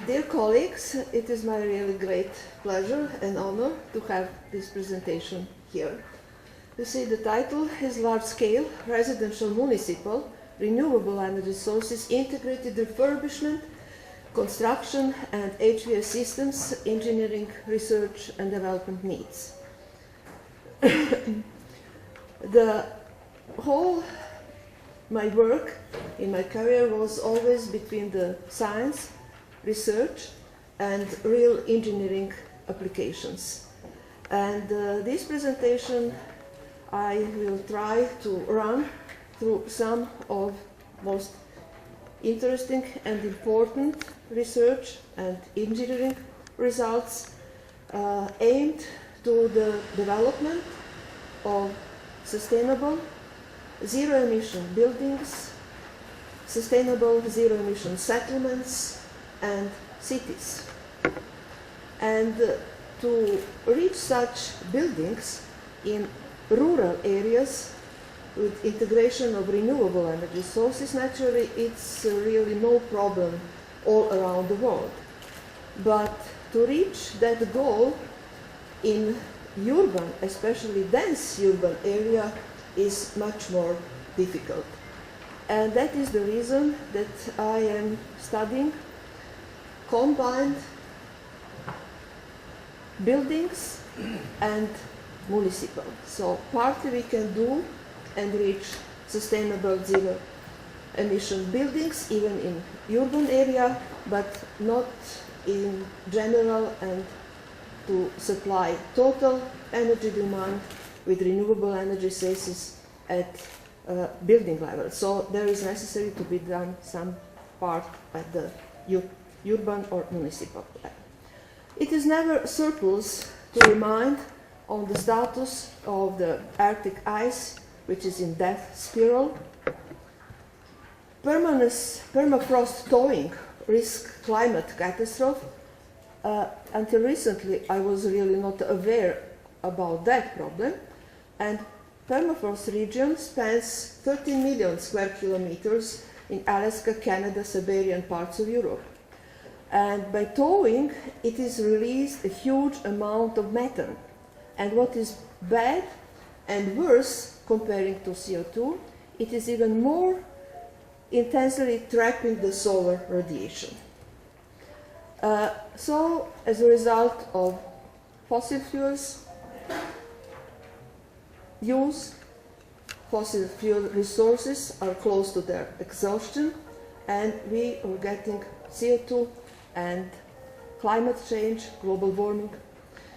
Dear colleagues, it is my really great pleasure and honor to have this presentation here. You see, the title is Large-Scale Residential Municipal Renewable Energy Sources Integrated Refurbishment, Construction and HVAC Systems, Engineering, Research and Development Needs. The whole my work in my career was always between the science, research and real engineering applications. And this presentation I will try to run through some of most interesting and important research and engineering results aimed to the development of sustainable zero-emission buildings, sustainable zero-emission settlements and cities. And to reach such buildings in rural areas with integration of renewable energy sources, naturally it's really no problem all around the world. But to reach that goal in urban, especially dense urban area, is much more difficult. And that is the reason that I am studying combined buildings and municipal. So partly we can do and reach sustainable zero emission buildings even in urban area, but not in general, and to supply total energy demand with renewable energy sources at building level. So there is necessary to be done some part at the urban or municipal level. It is never surplus to remind on the status of the Arctic ice, which is in death spiral. Permafrost thawing risk climate catastrophe. Until recently, I was really not aware about that problem. And permafrost region spans 13 million square kilometers in Alaska, Canada, Siberian parts of Europe. And by thawing, it is released a huge amount of methane. And what is bad and worse comparing to CO2, it is even more intensely trapping the solar radiation. So, as a result of fossil fuels use, fossil fuel resources are close to their exhaustion, and we are getting CO2 and climate change, global warming.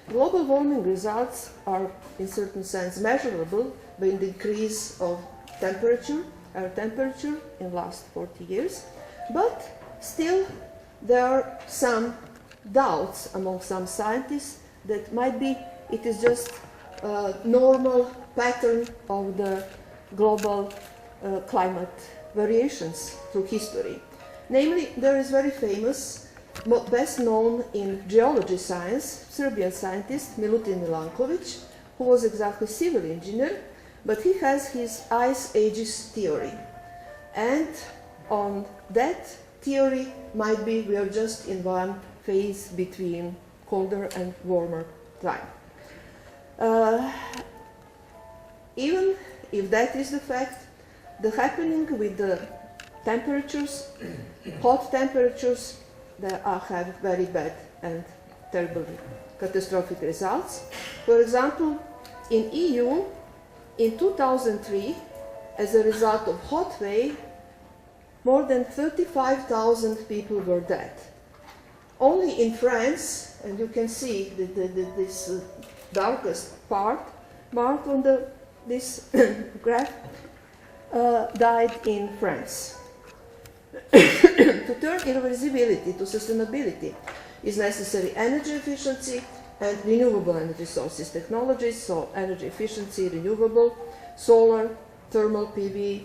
Global warming results are in certain sense measurable by the increase of temperature, air temperature in the last 40 years, but still there are some doubts among some scientists that might be it is just a normal pattern of the global climate variations through history. Namely, there is very famous, best known in geology science, Serbian scientist Milutin Milankovic, who was exactly civil engineer, but he has his ice ages theory. And on that theory might be we are just in one phase between colder and warmer time. Even if that is the fact, the happening with the temperatures, hot temperatures, they have very bad and terrible catastrophic results. For example, in EU, in 2003, as a result of hot wave, more than 35,000 people were dead. Only in France, and you can see this darkest part marked on this graph, died in France. To turn irreversibility to sustainability is necessary energy efficiency and renewable energy sources technologies, so energy efficiency, renewable, solar, thermal PV,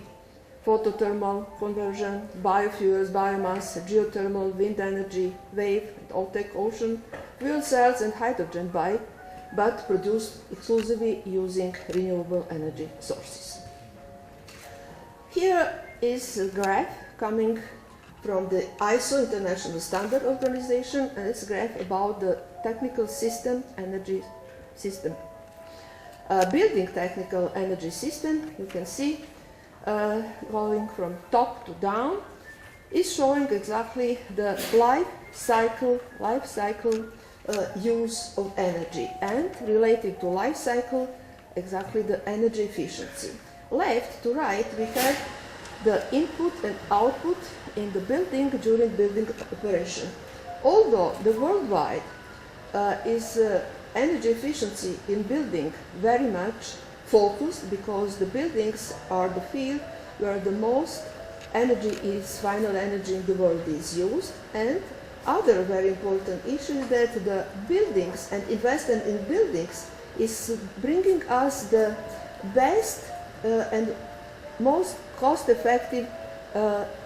photothermal conversion, biofuels, biomass, geothermal, wind energy, wave, tech, ocean, fuel cells and hydrogen but produced exclusively using renewable energy sources. Here is a graph coming from the ISO International Standard Organization, and it's a graph about the technical system, energy system. Building technical energy system, you can see, going from top to down, is showing exactly the life cycle use of energy, and related to life cycle, exactly the energy efficiency. Left to right, we have the input and output in the building during building operation. Although the worldwide is energy efficiency in building very much focused, because the buildings are the field where the most energy is, final energy in the world is used. And other very important issue is that the buildings and investment in buildings is bringing us the best and most cost-effective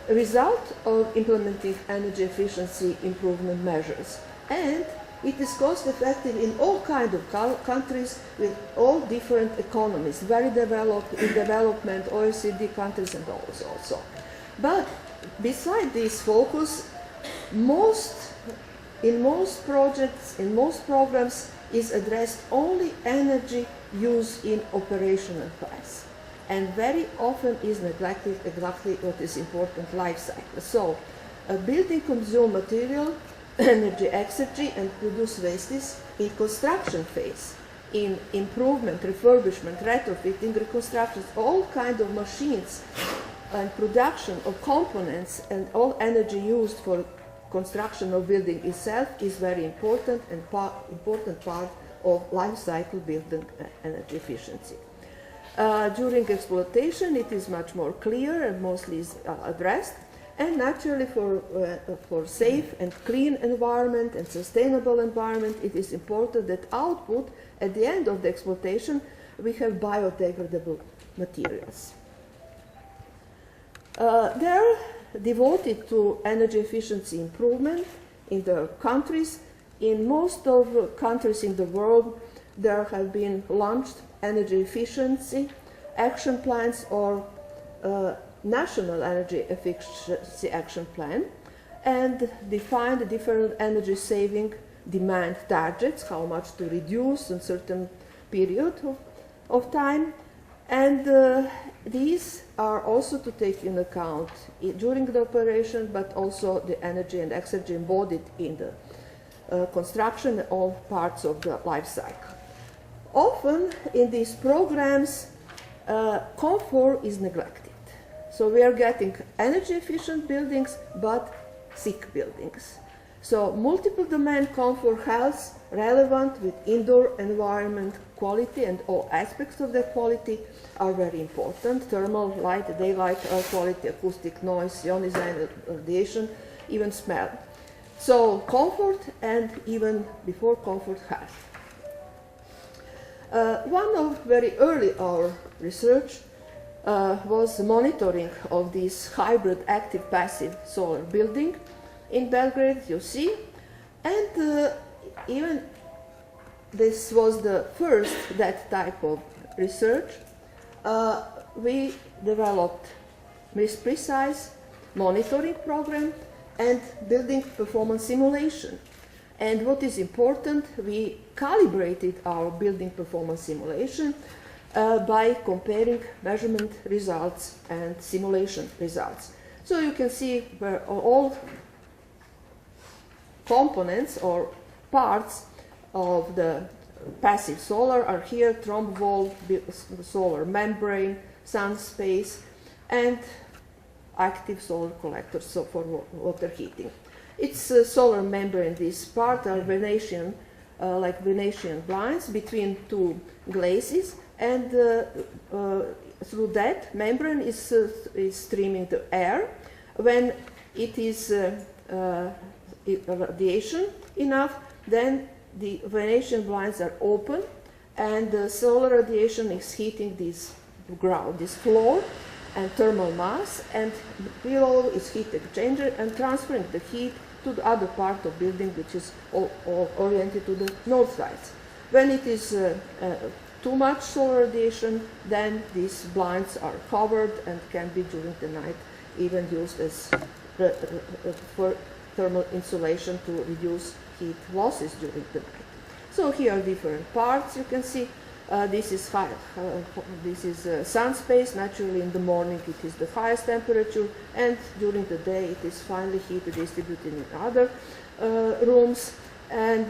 result of implementing energy efficiency improvement measures. And it is cost-effective in all kinds of countries with all different economies, very developed, in development, OECD countries and also. But beside this focus, in most projects, in most programs, is addressed only energy use in operational phase, and very often is neglected exactly what is important, life cycle. So a building consume material, energy exergy, and produce wastes in construction phase, in improvement, refurbishment, retrofitting, reconstructions, all kinds of machines and production of components, and all energy used for construction of building itself is very important and important part of life cycle building energy efficiency. During exploitation, it is much more clear and mostly is addressed. And naturally, for safe and clean environment and sustainable environment, it is important that output at the end of the exploitation, we have biodegradable materials. They are devoted to energy efficiency improvement in the countries. In most of the countries in the world, there have been launched energy efficiency action plans or national energy efficiency action plan, and define the different energy saving demand targets, how much to reduce in certain period of time. And these are also to take in account during the operation, but also the energy and exergy embodied in the construction and all parts of the life cycle. Often in these programs, comfort is neglected. So we are getting energy efficient buildings, but sick buildings. So multiple domain comfort, health, relevant with indoor environment quality, and all aspects of that quality are very important. Thermal, light, daylight, air quality, acoustic, noise, ionizing radiation, even smell. So comfort, and even before comfort, health. One of very early our research was monitoring of this hybrid active passive solar building in Belgrade, you see, and even this was the first that type of research. We developed precise monitoring program and building performance simulation. And what is important, we calibrated our building performance simulation by comparing measurement results and simulation results. So you can see where all components or parts of the passive solar are here: trombe wall, solar membrane, sun space, and active solar collectors, so for water heating. It's solar membrane. This part are Venetian, like Venetian blinds between two glazes, and through that membrane is streaming the air. When it is radiation enough, then the Venetian blinds are open, and the solar radiation is heating this ground, this floor, and thermal mass, and below is heat exchanger and transferring the heat to the other part of building, which is all oriented to the north side. When it is too much solar radiation, then these blinds are covered and can be during the night even used as for thermal insulation to reduce heat losses during the night. So here are different parts. You can see this is sun space. Naturally, in the morning it is the highest temperature, and during the day it is finely heat distributed in other rooms, and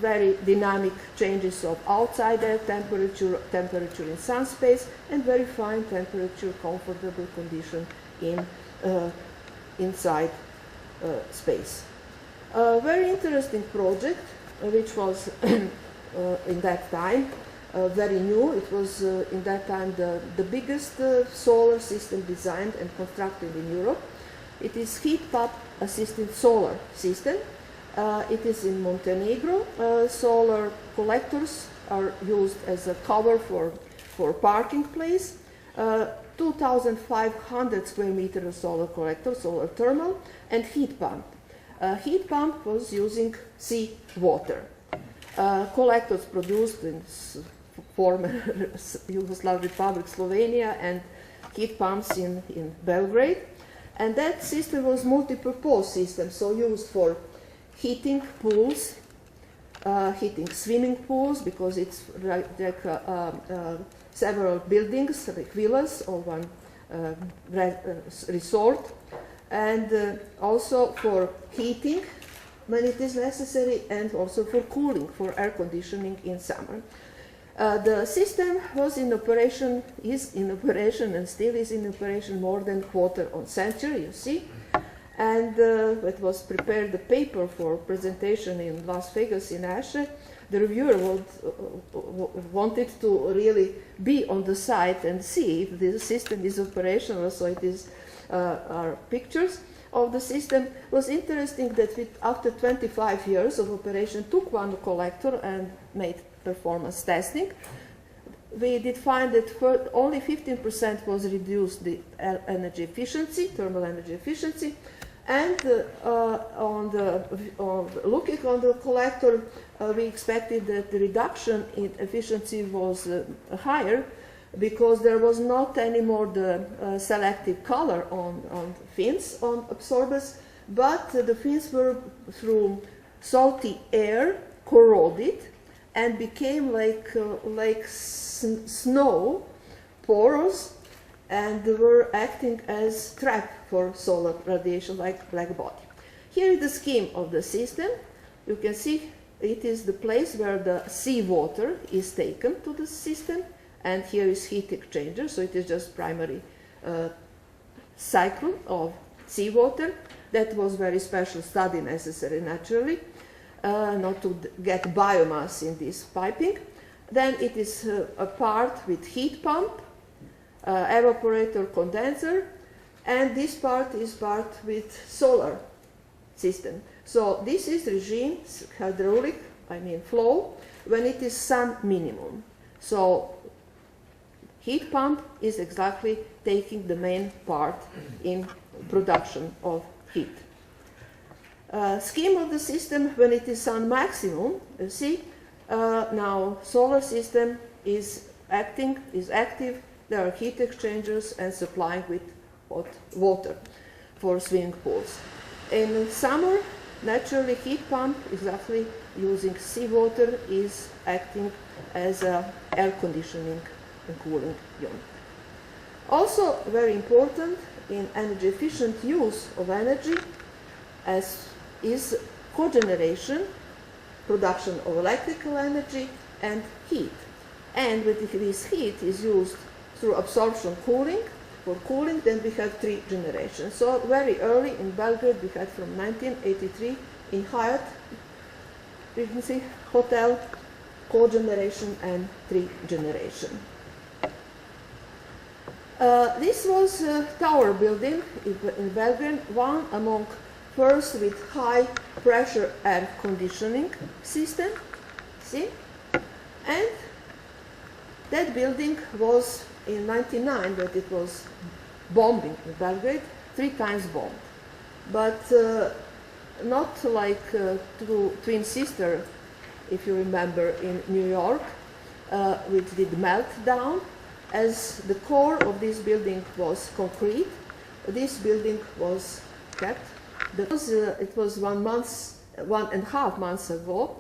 very dynamic changes of outside air temperature, temperature in sun space, and very fine temperature, comfortable condition in inside space. A very interesting project, which was in that time very new. It was in that time the biggest solar system designed and constructed in Europe. It is heat pump assisted solar system. It is in Montenegro. Solar collectors are used as a cover for parking place. 2,500 square meters of solar collector, solar thermal, and heat pump. Heat pump was using sea water. Collectors produced in former Yugoslav Republic, Slovenia, and heat pumps in Belgrade. And that system was multi-purpose system, so used for heating pools, heating swimming pools, because it's like several buildings, like villas or one resort, and also for heating when it is necessary, and also for cooling, for air conditioning in summer. The system was in operation, is in operation, and still is in operation more than quarter of century, you see. And it was prepared the paper for presentation in Las Vegas in ASHE. The reviewer wanted to really be on the site and see if the system is operational, so it is our pictures of the system. Was interesting that after 25 years of operation, took one collector and made performance testing. We did find that for only 15% was reduced the energy efficiency, thermal energy efficiency, and looking on the collector, we expected that the reduction in efficiency was higher, because there was not anymore the selective color on fins, on absorbers, but the fins were through salty air corroded and became like snow, porous, and they were acting as trap for solar radiation, like black body. Here is the scheme of the system. You can see it is the place where the seawater is taken to the system, and here is heat exchanger, so it is just primary cycle of seawater. That was very special study necessary, naturally, not to get biomass in this piping. Then it is a part with heat pump, evaporator, condenser, and this part is part with solar system. So this is regime, hydraulic, I mean flow, when it is sun minimum. So heat pump is exactly taking the main part in production of heat. Scheme of the system when it is sun maximum, you see, now solar system is active, there are heat exchangers and supplying with hot water for swimming pools. In summer, naturally heat pump, exactly using seawater, is acting as a air conditioning and cooling unit. Also very important in energy efficient use of energy as is cogeneration, production of electrical energy and heat. And with this heat is used through absorption cooling. For cooling, then we have three generations. So very early in Belgrade, we had from 1983 in Hyatt Regency Hotel, cogeneration and three generation. This was a tower building in Belgrade, one among first with high pressure air conditioning system, see? And that building was in 1999 that it was bombing in Belgrade, 3 times bombed. But not like twin sister, if you remember, in New York, which did melt down, as the core of this building was concrete, this building was kept. It was 1.5 months ago,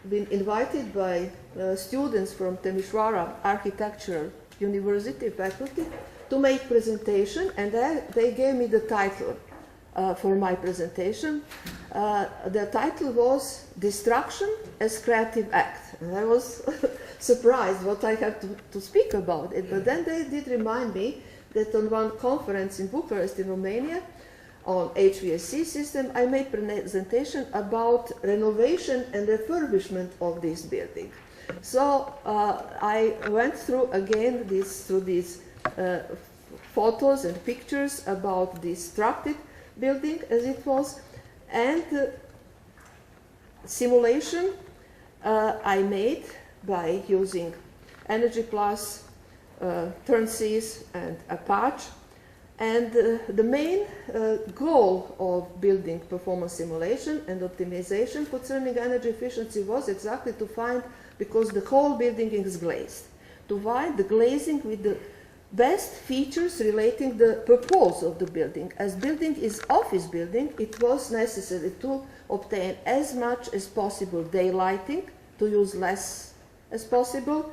been invited by students from Timisoara Architectural University faculty to make presentation, and they gave me the title for my presentation. The title was Destruction as Creative Act. And I was surprised what I had to speak about it, but then they did remind me that on one conference in Bucharest in Romania on HVAC system, I made presentation about renovation and refurbishment of this building. So I went through again these photos and pictures about the destructed building as it was, and simulation I made by using Energy Plus, Turnsys and Apache. And the main goal of building performance simulation and optimization concerning energy efficiency was exactly to find, because the whole building is glazed, to find the glazing with the best features relating the purpose of the building. As building is office building, it was necessary to obtain as much as possible daylighting, to use less as possible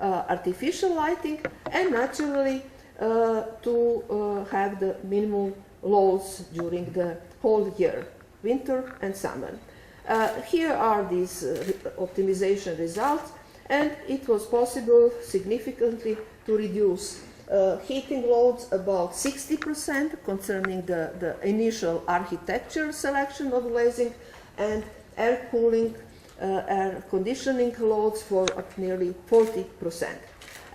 artificial lighting, and naturally to have the minimal loads during the whole year, winter and summer. Here are these optimization results, and it was possible significantly to reduce heating loads about 60% concerning the initial architecture selection of glazing, and air cooling, air conditioning loads for nearly 40%.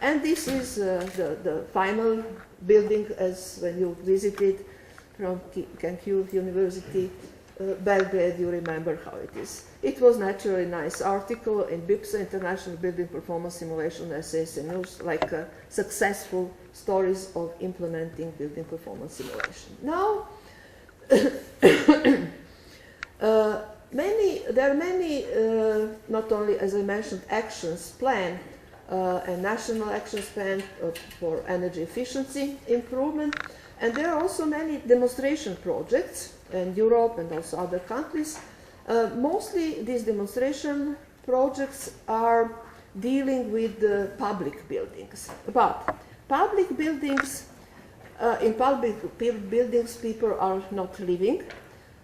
And this is the final building as when you visited from KQ University, Belgrade, you remember how it is. It was naturally a nice article in BIPSA, International Building Performance Simulation Essays and News, like successful stories of implementing building performance simulation. Now, there are many, not only, as I mentioned, actions planned, a national action plan for energy efficiency improvement, and there are also many demonstration projects in Europe and also other countries. Mostly these demonstration projects are dealing with the public buildings, but public buildings, in public buildings people are not living,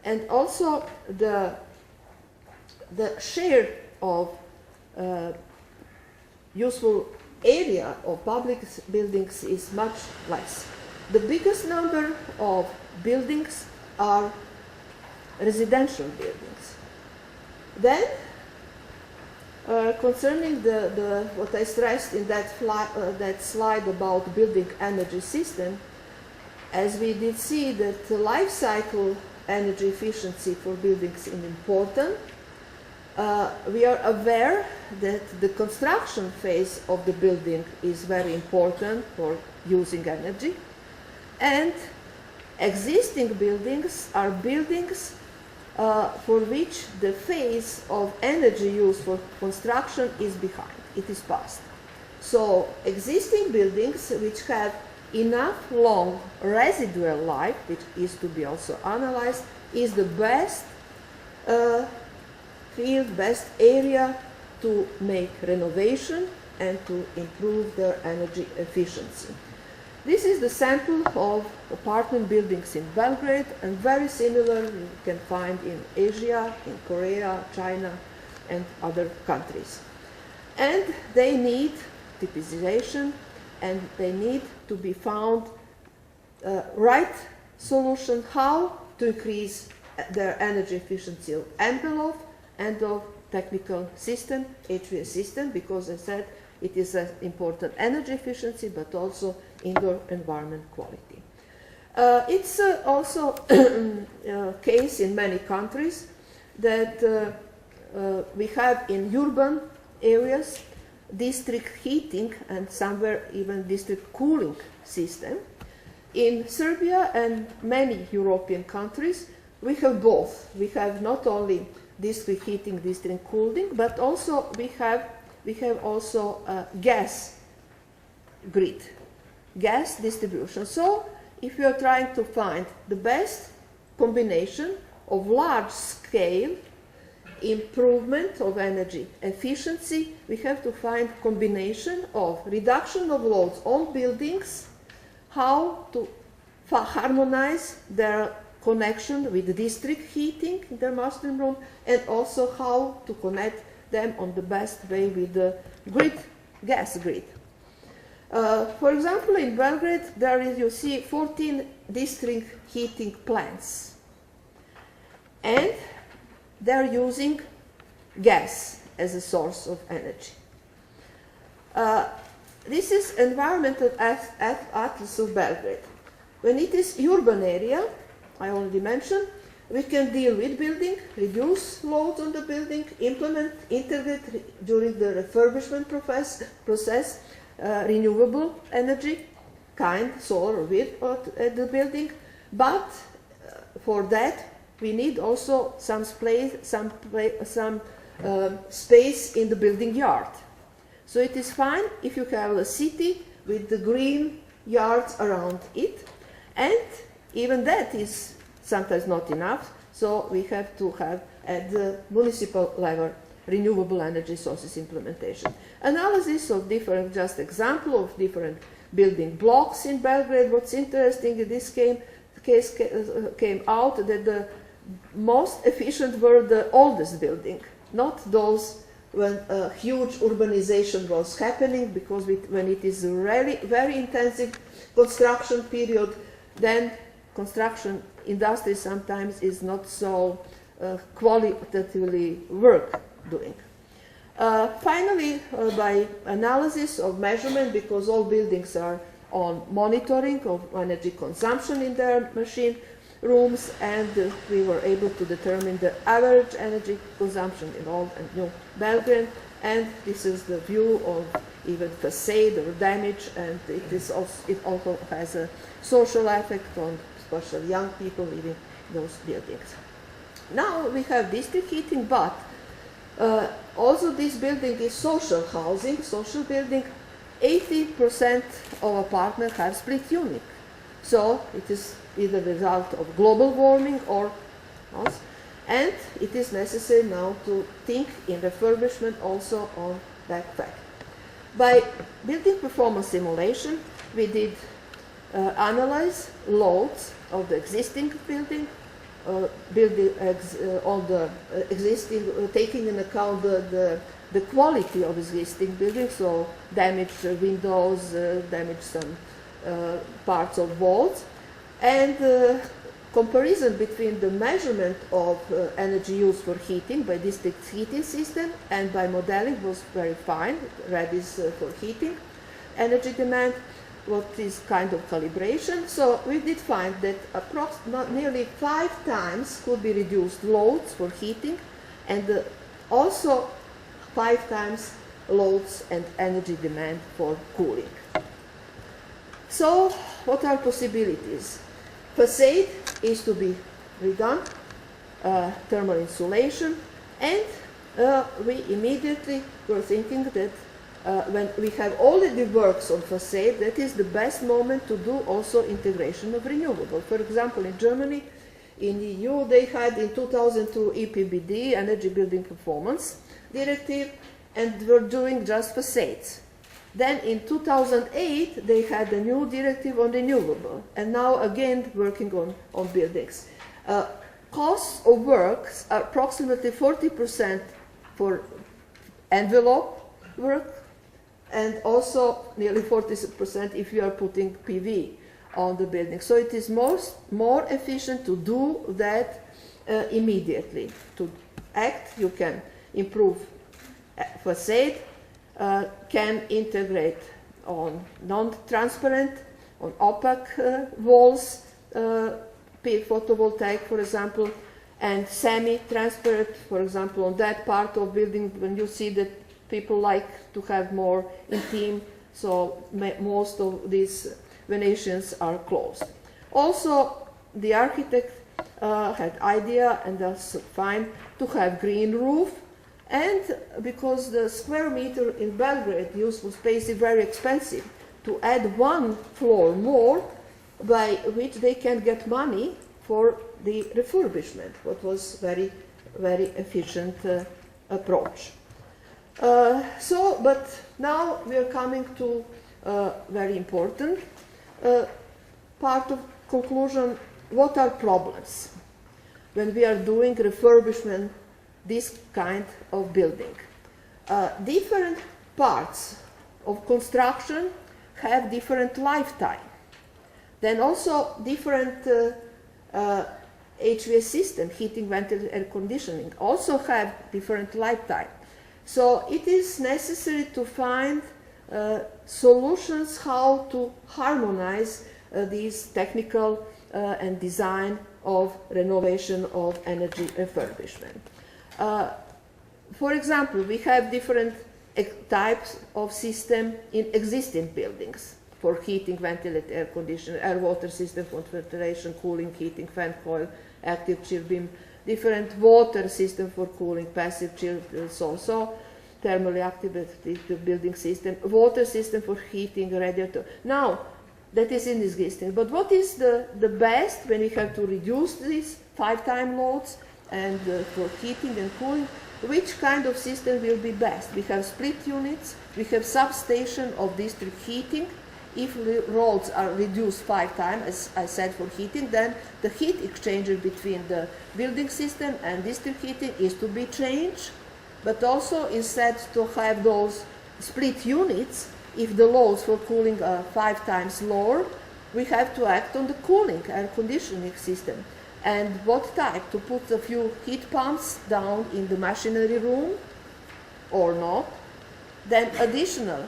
and also the share of useful area of public buildings is much less. The biggest number of buildings are residential buildings. Then, concerning what I stressed in that slide about building energy system, as we did see that the life cycle energy efficiency for buildings is important, we are aware that the construction phase of the building is very important for using energy, and existing buildings are buildings for which the phase of energy use for construction is behind, it is past. So existing buildings which have enough long residual life, which is to be also analyzed, is the best field, best area to make renovation and to improve their energy efficiency. This is the sample of apartment buildings in Belgrade, and very similar you can find in Asia, in Korea, China, and other countries. And they need typization, and they need to be found right solution how to increase their energy efficiency of envelope and of technical system, HVAC system, because I said it is an important energy efficiency, but also indoor environment quality. It's also a case in many countries that we have in urban areas district heating and somewhere even district cooling system. In Serbia and many European countries, we have both. We have not only district heating, district cooling, but also we have also gas grid, gas distribution. So if you are trying to find the best combination of large-scale improvement of energy efficiency, we have to find combination of reduction of loads on buildings, how to harmonize their connection with district heating in their master room, and also how to connect them on the best way with the grid, gas grid. For example, in Belgrade, there is, you see, 14 district heating plants. And they're using gas as a source of energy. This is environmental atlas of Belgrade. When it is urban area, I already mentioned, we can deal with building, reduce loads on the building, implement, integrate during the refurbishment process renewable energy, kind, solar or wind at the building. But for that, we need also some space in the building yard. So it is fine if you have a city with the green yards around it, and even that is sometimes not enough, so we have to have at the municipal level renewable energy sources implementation. Analysis of different, just example of different building blocks in Belgrade. What's interesting in this case came out that the most efficient were the oldest building, not those when a huge urbanization was happening, because when it is a really very intensive construction period, then construction industry sometimes is not so qualitatively work doing. Finally, by analysis of measurement, because all buildings are on monitoring of energy consumption in their machine rooms, and we were able to determine the average energy consumption in old and new Belgrade, and this is the view of even facade or damage, and it also has a social effect on especially young people living in those buildings. Now we have district heating, but also this building is social housing, social building. 80% of apartments have split unit. So it is either the result of global warming or else. And it is necessary now to think in refurbishment also on that fact. By building performance simulation, we did analyze loads of the existing building, on the existing, taking into account the quality of existing buildings, so damaged windows, damaged some parts of walls, and comparison between the measurement of energy use for heating by district heating system and by modeling was very fine. Red is for heating energy demand. What is kind of calibration? So we did find that nearly 5 times could be reduced loads for heating, and also 5 times loads and energy demand for cooling. So what are possibilities? Facade is to be redone, thermal insulation, and we immediately were thinking that when we have already works on facade, that is the best moment to do also integration of renewable. For example, in Germany, in the EU, they had in 2002 EPBD, Energy Building Performance Directive, and were doing just facades. Then in 2008, they had a new directive on renewable, and now again working on buildings. Costs of works are approximately 40% for envelope work, and also nearly 40% if you are putting PV on the building. So it is more efficient to do that immediately. To act, you can improve facade, can integrate on non-transparent, on opaque walls, photovoltaic, for example, and semi-transparent, for example, on that part of building when you see that people like to have more intimate, so most of these Venetians are closed. Also, the architect had idea, and that's fine, to have green roof, and because the square meter in Belgrade useful space is very expensive, to add 1 floor more by which they can get money for the refurbishment, what was very, very efficient approach. But now we are coming to very important part of conclusion. What are problems when we are doing refurbishment, this kind of building? Different parts of construction have different lifetime. Then also different HVAC system, heating, ventilation, air conditioning, also have different lifetime. So it is necessary to find solutions how to harmonize these technical and design of renovation of energy refurbishment. For example, we have different types of system in existing buildings for heating, ventilation, air conditioning, air water system for ventilation, cooling, heating, fan coil, active chill beam, different water system for cooling, passive chill, so thermally activated building system, water system for heating, radiator. Now, that is in existing. But what is the best when we have to reduce these 5-time loads and for heating and cooling? Which kind of system will be best? We have split units, we have substation of district heating. If the loads are reduced 5 times, as I said, for heating, then the heat exchanger between the building system and district heating is to be changed. But also, instead to have those split units, if the loads for cooling are 5 times lower, we have to act on the cooling, air conditioning system. And what type? To put a few heat pumps down in the machinery room or not. Then additional,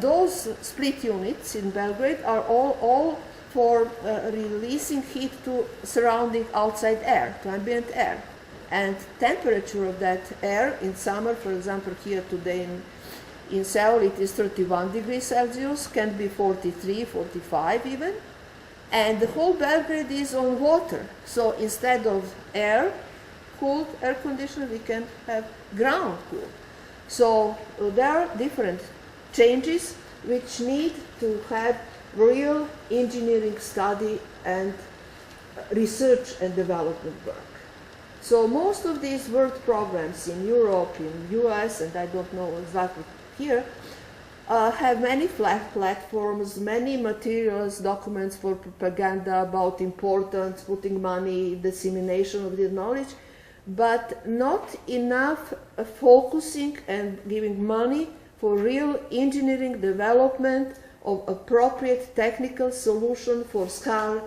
those split units in Belgrade are all for releasing heat to surrounding outside air, to ambient air. And temperature of that air in summer, for example, here today in Seoul, it is 31 degrees Celsius, can be 43, 45 even. And the whole Belgrade is on water. So instead of air-cooled air conditioner, we can have ground-cooled. So there are different changes which need to have real engineering study and research and development work. So most of these work programs in Europe, in US, and I don't know exactly here, have many platforms, many materials, documents for propaganda about importance, putting money, dissemination of the knowledge, but not enough focusing and giving money for real engineering development of appropriate technical solution for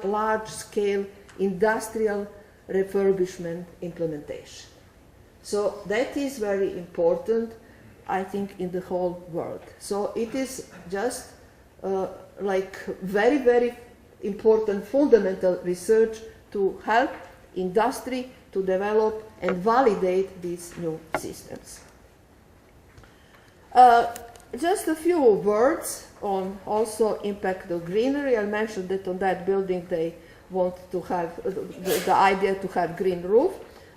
large-scale industrial refurbishment implementation. So that is very important, I think, in the whole world. So it is just like very, very important fundamental research to help industry to develop and validate these new systems. Just a few words on also impact of greenery. I mentioned that on that building they want to have the idea to have green roof.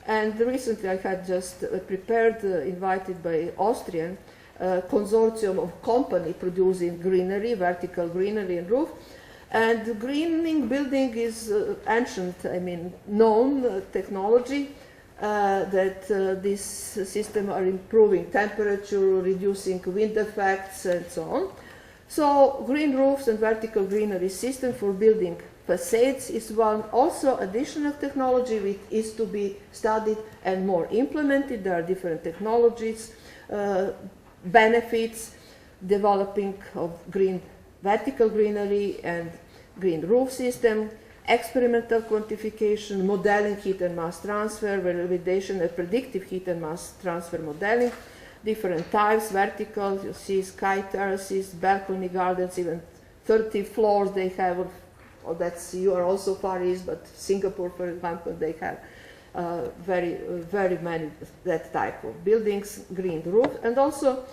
And recently I had just prepared, invited by Austrian consortium of company producing greenery, vertical greenery and roof. And greening building is ancient, known technology that this system are improving temperature, reducing wind effects and so on. So green roofs and vertical greenery system for building facades is one also additional technology which is to be studied and more implemented. There are different technologies, benefits, developing of green vertical greenery and green roof system, experimental quantification, modeling heat and mass transfer, validation and predictive heat and mass transfer modeling, different types, vertical, you see sky terraces, balcony gardens, even 30 floors they have. That's, you are also Far East, but Singapore, for example, they have very many that type of buildings, green roof, and also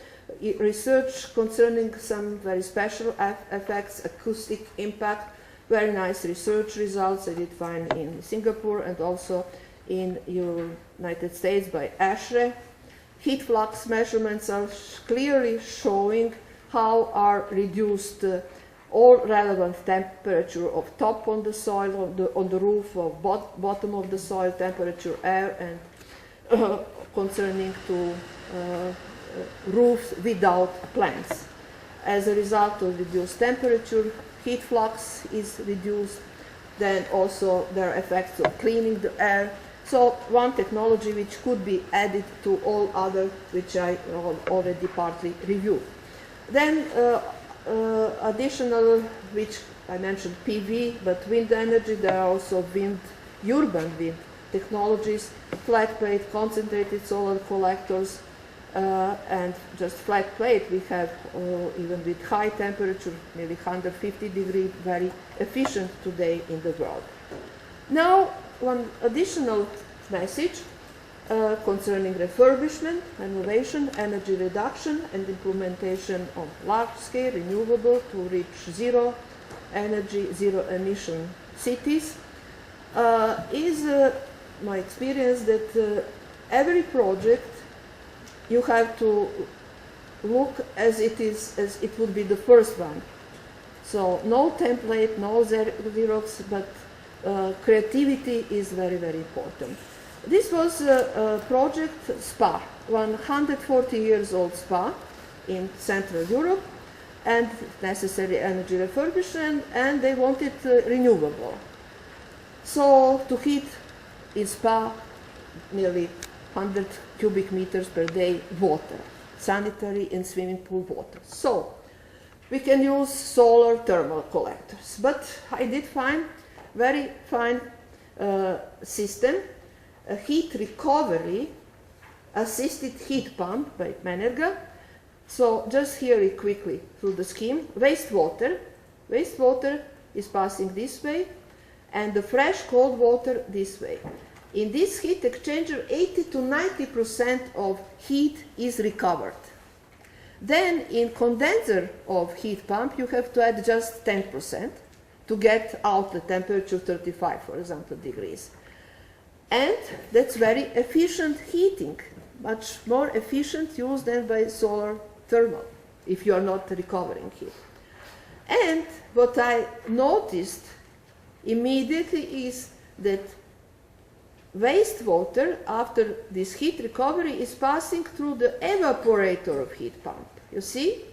research concerning some very special effects, acoustic impact, very nice research results I did find in Singapore and also in United States by ASHRAE. Heat flux measurements are clearly showing how are reduced all relevant temperature of top on the soil, on the roof, of bottom of the soil, temperature, air, and concerning to roofs without plants. As a result of reduced temperature, heat flux is reduced. Then also there are effects of cleaning the air. So one technology which could be added to all other, which I already partly reviewed. Then additional, which I mentioned PV, but wind energy, there are also urban wind technologies, flat plate, concentrated solar collectors, and just flat plate we have even with high temperature, nearly 150 degrees, very efficient today in the world. Now, one additional message concerning refurbishment, renovation, energy reduction, and implementation of large-scale renewable to reach zero energy, zero emission cities is my experience that every project you have to look as it would be the first one. So no template, no Xerox, but creativity is very, very important. This was a project spa, 140 years old spa in Central Europe, and necessary energy refurbishment, and they wanted renewable. So to heat in spa, nearly 100 cubic meters per day water, sanitary and swimming pool water. So we can use solar thermal collectors, but I did find very fine system, a heat recovery assisted heat pump by Menerga. So just here quickly through the scheme, wastewater is passing this way, and the fresh cold water this way. In this heat exchanger, 80 to 90% of heat is recovered. Then in condenser of heat pump, you have to add just 10% to get out the temperature 35, for example, degrees. And that's very efficient heating, much more efficient use than by solar thermal, if you are not recovering heat. And what I noticed immediately is that wastewater after this heat recovery is passing through the evaporator of heat pump. You see?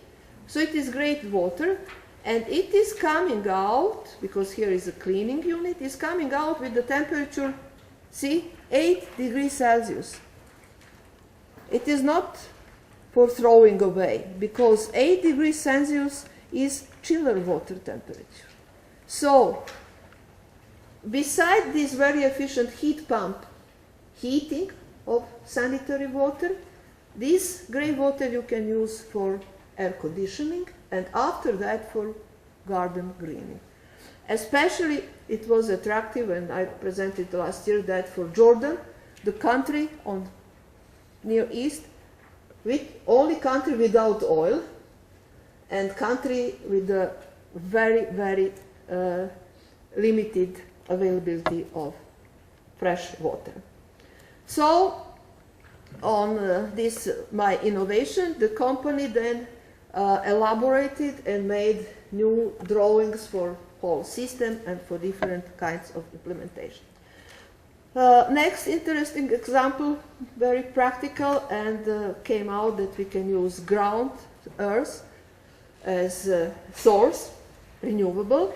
So it is great water, and it is coming out, because here is a cleaning unit, is coming out with the temperature, see, 8 degrees Celsius. It is not for throwing away, because 8 degrees Celsius is chiller water temperature. So beside this very efficient heat pump heating of sanitary water, this grey water you can use for air conditioning, and after that for garden greening. Especially it was attractive, and I presented last year that for Jordan, the country on Near East, with only country without oil, and country with a very, very limited availability of fresh water. So on this my innovation, the company then elaborated and made new drawings for whole system and for different kinds of implementation. Next interesting example, very practical, and came out that we can use ground earth as a source, renewable.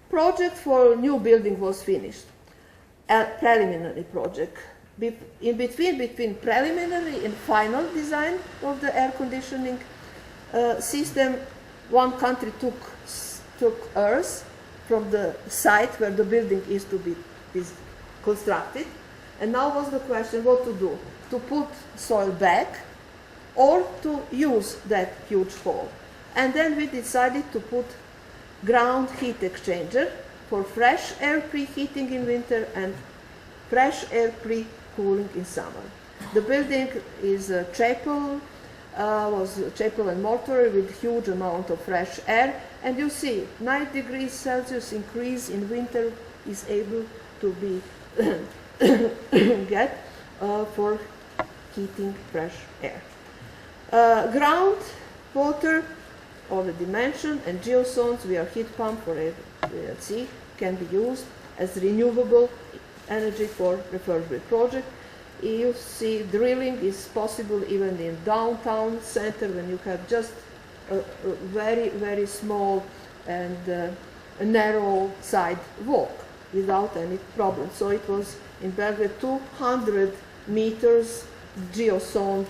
Project for new building was finished, a preliminary project. In between preliminary and final design of the air conditioning system, one country took earth from the site where the building is to be constructed, and now was the question what to do, to put soil back or to use that huge hole. And then we decided to put ground heat exchanger for fresh air preheating in winter and fresh air pre-cooling in summer. The building is a chapel, was a chapel and mortuary with huge amount of fresh air, and you see 9 degrees Celsius increase in winter is able to be get for heating fresh air. Ground water already mentioned, and geozones via heat pump for HVAC can be used as renewable energy for refurbishment project. You see drilling is possible even in downtown center when you have just a very, very small and a narrow side walk without any problem. So it was in Belgrade 200 meters geozoned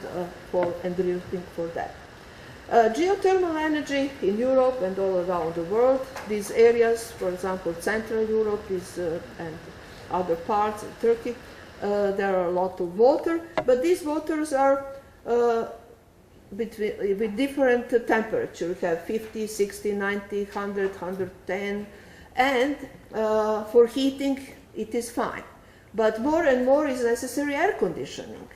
and drilling for that. Geothermal energy in Europe and all around the world, these areas, for example, Central Europe and other parts of Turkey, there are a lot of water, but these waters are with different temperature. We have 50, 60, 90, 100, 110, and for heating it is fine. But more and more is necessary air conditioning,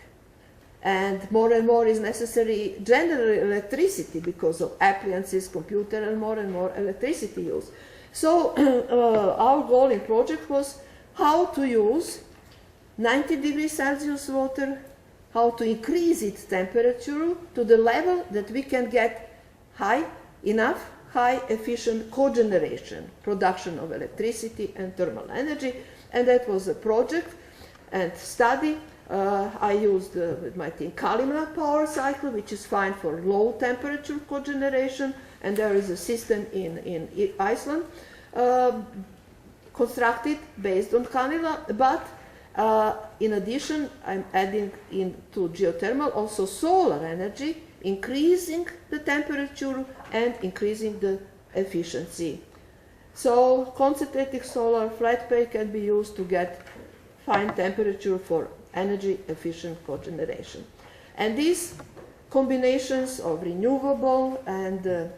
and more is necessary general electricity because of appliances, computer, and more electricity use. So our goal in project was how to use 90 degrees Celsius water, how to increase its temperature to the level that we can get high efficient cogeneration, production of electricity and thermal energy. And that was a project and study. I used with my team Kalima power cycle, which is fine for low temperature cogeneration, and there is a system in Iceland constructed based on Kalima, but in addition, I'm adding into geothermal also solar energy, increasing the temperature and increasing the efficiency. So concentrated solar flat pay can be used to get fine temperature for energy efficient cogeneration. And these combinations of renewable and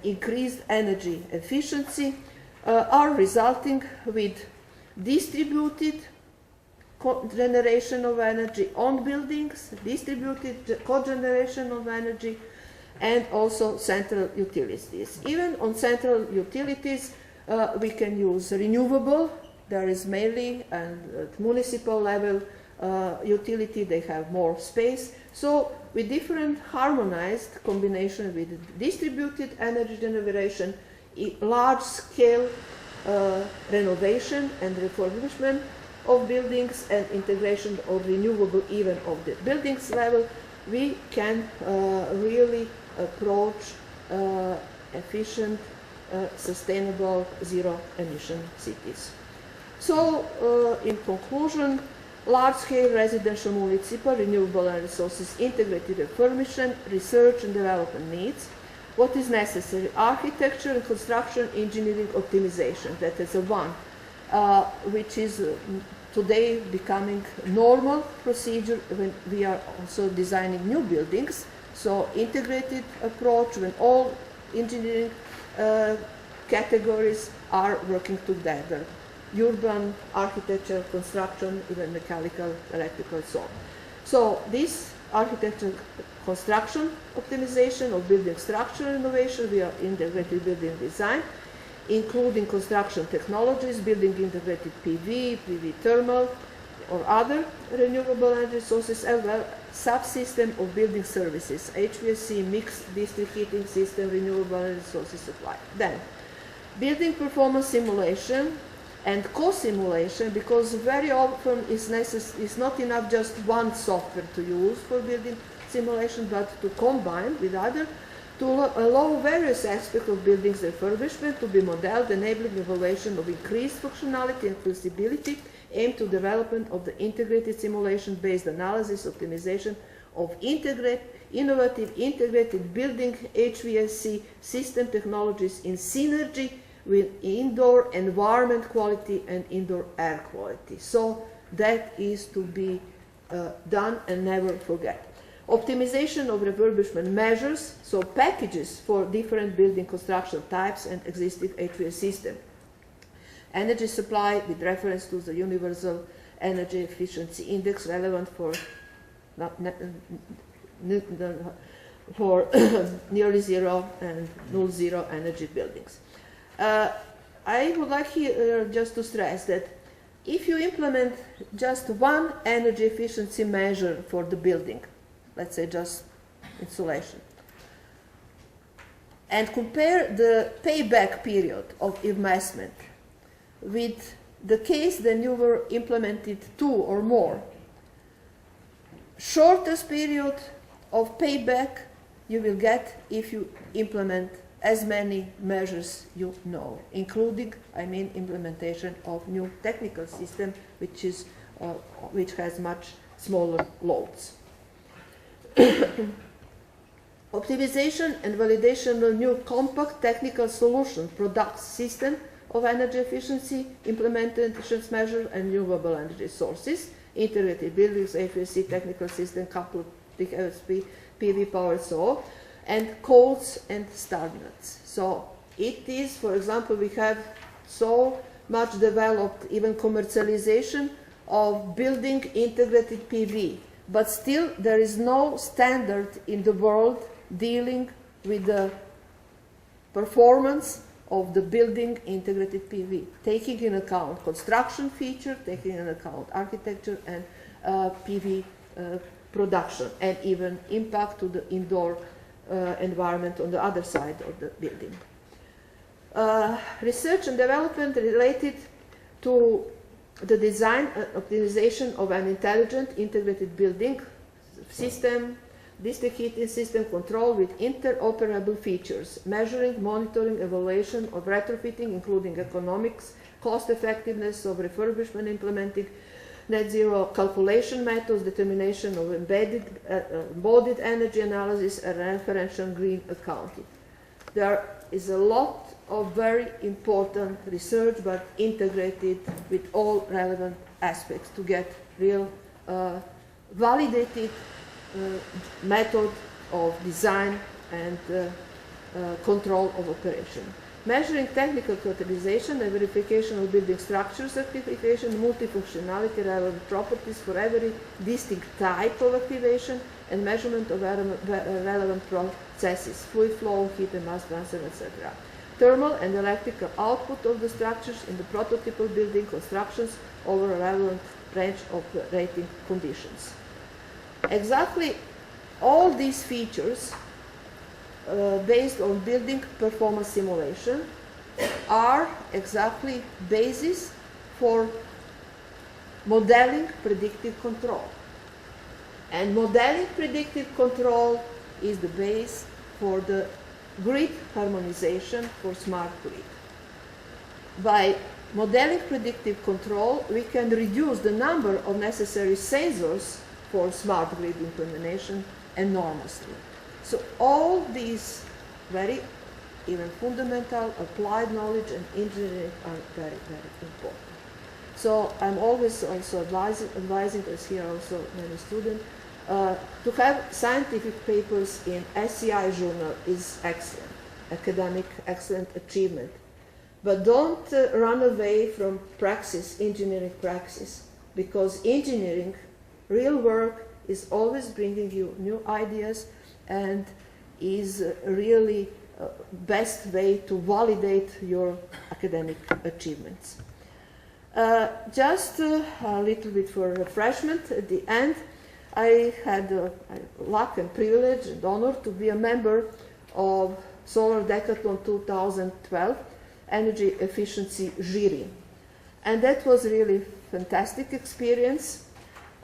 increased energy efficiency are resulting with distributed generation of energy on buildings, distributed cogeneration of energy, and also central utilities. Even on central utilities, we can use renewable. There is mainly, and at municipal level, utility, they have more space. So with different harmonized combination with distributed energy generation, large-scale renovation and refurbishment of buildings and integration of renewable even of the buildings level, we can really approach efficient, sustainable, zero-emission cities. So, in conclusion, large-scale residential municipal renewable energy resources integrated refurbishment, research and development needs. What is necessary? Architecture and construction engineering optimization. That is a one, which is today becoming normal procedure when we are also designing new buildings. So integrated approach when all engineering categories are working together. Urban, architecture, construction, even mechanical, electrical, so on. So this architecture construction optimization of building structure innovation via integrated building design, including construction technologies, building integrated PV, PV thermal, or other renewable energy sources, as well subsystem of building services, HVAC, mixed district heating system, renewable energy sources supply. Then, building performance simulation and co-simulation, because very often it's not enough just one software to use for building simulation, but to combine with other to allow various aspects of buildings refurbishment to be modeled, enabling evaluation of increased functionality and flexibility, aimed to development of the integrated simulation-based analysis optimization of innovative integrated building HVAC system technologies in synergy with indoor environment quality and indoor air quality. So that is to be done and never forget. Optimization of refurbishment measures, so packages for different building construction types and existing HVAC system. Energy supply with reference to the Universal Energy Efficiency Index relevant for nearly zero and null zero energy buildings. I would like here just to stress that if you implement just one energy efficiency measure for the building, let's say just insulation, and compare the payback period of investment with the case that you were implemented 2 or more, shortest period of payback you will get if you implement as many measures you know, including, I mean, implementation of new technical system, which has much smaller loads. Optimization and validation of new compact technical solution products system of energy efficiency, implementation measures, and renewable energy sources, integrated buildings, HVAC technical system, coupled with OSP, PV power, so on, and codes and standards. So it is, for example, we have so much developed even commercialization of building integrated PV, but still there is no standard in the world dealing with the performance of the building integrated PV, taking into account construction feature, taking into account architecture and PV production, and even impact to the indoor environment on the other side of the building. Research and development related to the design and optimization of an intelligent integrated building system, district heating system control with interoperable features, measuring, monitoring, evaluation of retrofitting, including economics, cost effectiveness of refurbishment, implementing net zero calculation methods, determination of embodied energy analysis, and referential green accounting. There is a lot of very important research, but integrated with all relevant aspects to get real validated method of design and control of operation. Measuring technical characterization and verification of building structure certification, multifunctionality, relevant properties for every distinct type of activation, and measurement of relevant processes, fluid flow, heat and mass transfer, etc. Thermal and electrical output of the structures in the prototypal building constructions over a relevant range of operating conditions. Exactly all these features based on building performance simulation are exactly basis for modeling predictive control. And modeling predictive control is the base for the grid harmonization for smart grid. By modeling predictive control, we can reduce the number of necessary sensors for smart grid implementation enormously. So all these very even fundamental applied knowledge and engineering are very, very important. So I'm always also advising us here also many students to have scientific papers in SCI journal is excellent, academic excellent achievement. But don't run away from praxis, engineering praxis, because engineering, real work, is always bringing you new ideas and is really best way to validate your academic achievements. Just a little bit for refreshment at the end. I had luck and privilege and honor to be a member of Solar Decathlon 2012 Energy Efficiency Jury. And that was really fantastic experience.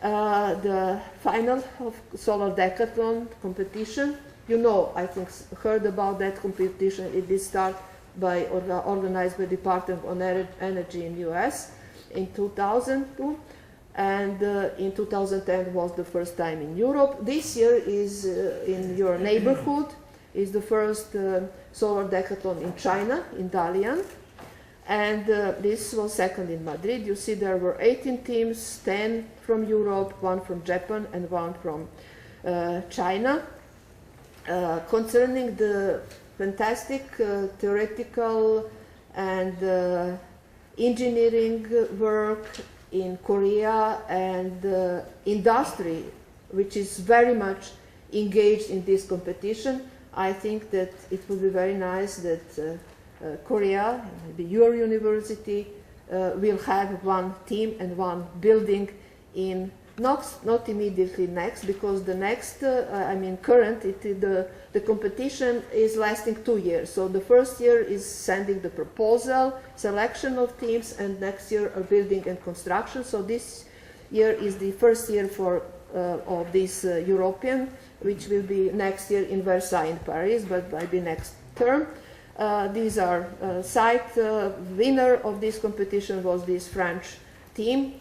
The final of Solar Decathlon competition, you know, I think heard about that competition. It did start by organized by Department of Energy in US in 2002. And in 2010 was the first time in Europe. This year is in your neighborhood, is the first solar decathlon in China, in Dalian. And this was second in Madrid. You see there were 18 teams, 10 from Europe, 1 from Japan, and 1 from China. Concerning the fantastic theoretical and engineering work in Korea and industry, which is very much engaged in this competition, I think that it would be very nice that Korea, maybe your university, will have one team and one building in not immediately next, because the next, current, the competition is lasting 2 years. So the first year is sending the proposal, selection of teams, and next year are building and construction. So this year is the first year for of this European, which will be next year in Versailles in Paris, but by the next term. These are site winner of this competition was this French team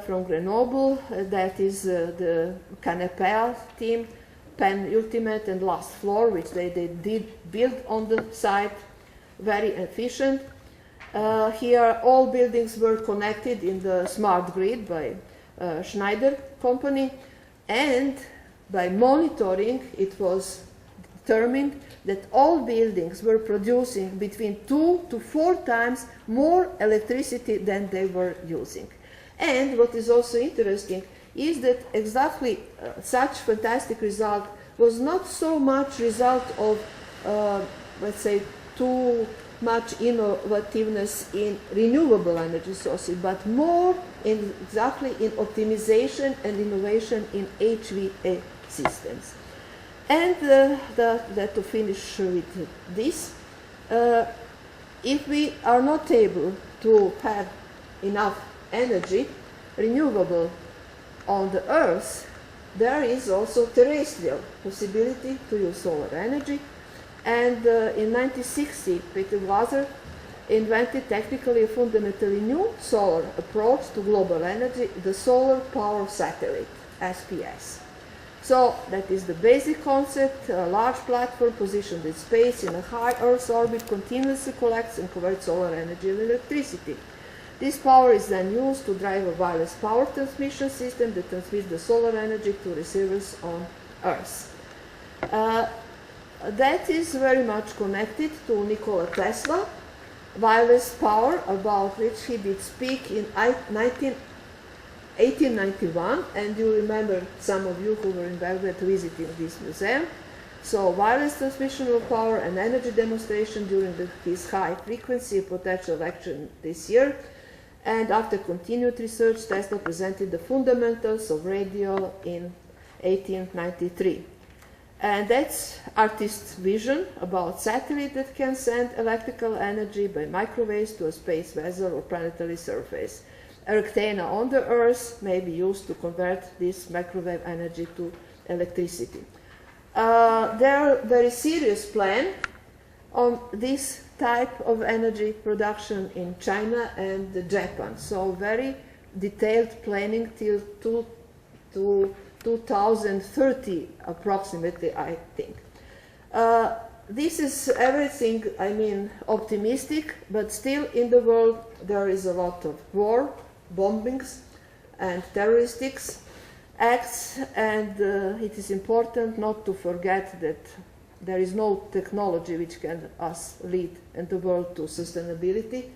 from Grenoble. That is the Canapé team, Penultimate and Last Floor, which they did build on the site, very efficient. Here all buildings were connected in the smart grid by Schneider company, and by monitoring it was determined that all buildings were producing between 2 to 4 times more electricity than they were using. And what is also interesting is that exactly such fantastic result was not so much result of, let's say, too much innovativeness in renewable energy sources, but more exactly in optimization and innovation in HVA systems. And to finish with this, if we are not able to have enough energy, renewable, on the Earth, there is also terrestrial possibility to use solar energy. And in 1960, Peter Glaser invented technically a fundamentally new solar approach to global energy, the solar power satellite, SPS. So that is the basic concept. A large platform positioned in space in a high Earth orbit continuously collects and converts solar energy into electricity. This power is then used to drive a wireless power transmission system that transmits the solar energy to receivers on Earth. That is very much connected to Nikola Tesla, wireless power, about which he did speak in 1891, and you remember, some of you who were in Belgrade visiting this museum. So wireless transmission of power and energy demonstration during his high frequency potential lecture this year. And after continued research, Tesla presented the fundamentals of radio in 1893. And that's artist's vision about satellite that can send electrical energy by microwaves to a space vessel or planetary surface. A antenna on the Earth may be used to convert this microwave energy to electricity. There are very serious plans on this type of energy production in China and Japan. So very detailed planning till 2030 approximately, I think. This is everything, optimistic, but still in the world there is a lot of war, bombings, and terroristic acts, and it is important not to forget that there is no technology which can lead in the world to sustainability,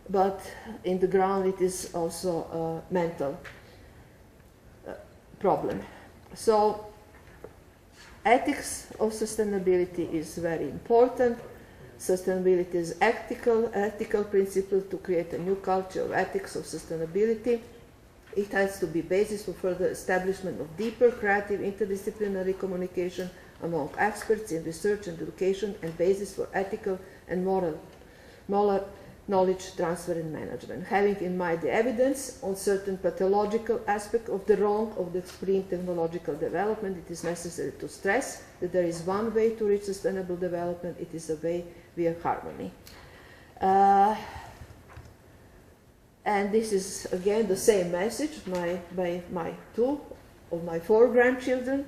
but in the ground it is also a mental problem. So ethics of sustainability is very important. Sustainability is ethical principle to create a new culture of ethics of sustainability. It has to be basis for further establishment of deeper, creative, interdisciplinary communication among experts in research and education, and basis for ethical and moral knowledge transfer and management. Having in mind the evidence on certain pathological aspect of the wrong of the extreme technological development, it is necessary to stress that there is one way to reach sustainable development. It is a way via harmony. And this is again the same message by my 2 of my 4 grandchildren.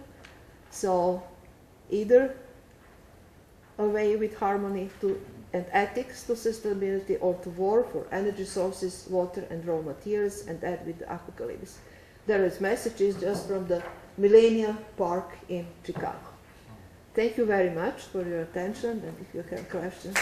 So either a way with harmony and ethics to sustainability, or to war for energy sources, water and raw materials, and that with the apocalypse. There is messages just from the Millennium Park in Chicago. Thank you very much for your attention, and if you have questions.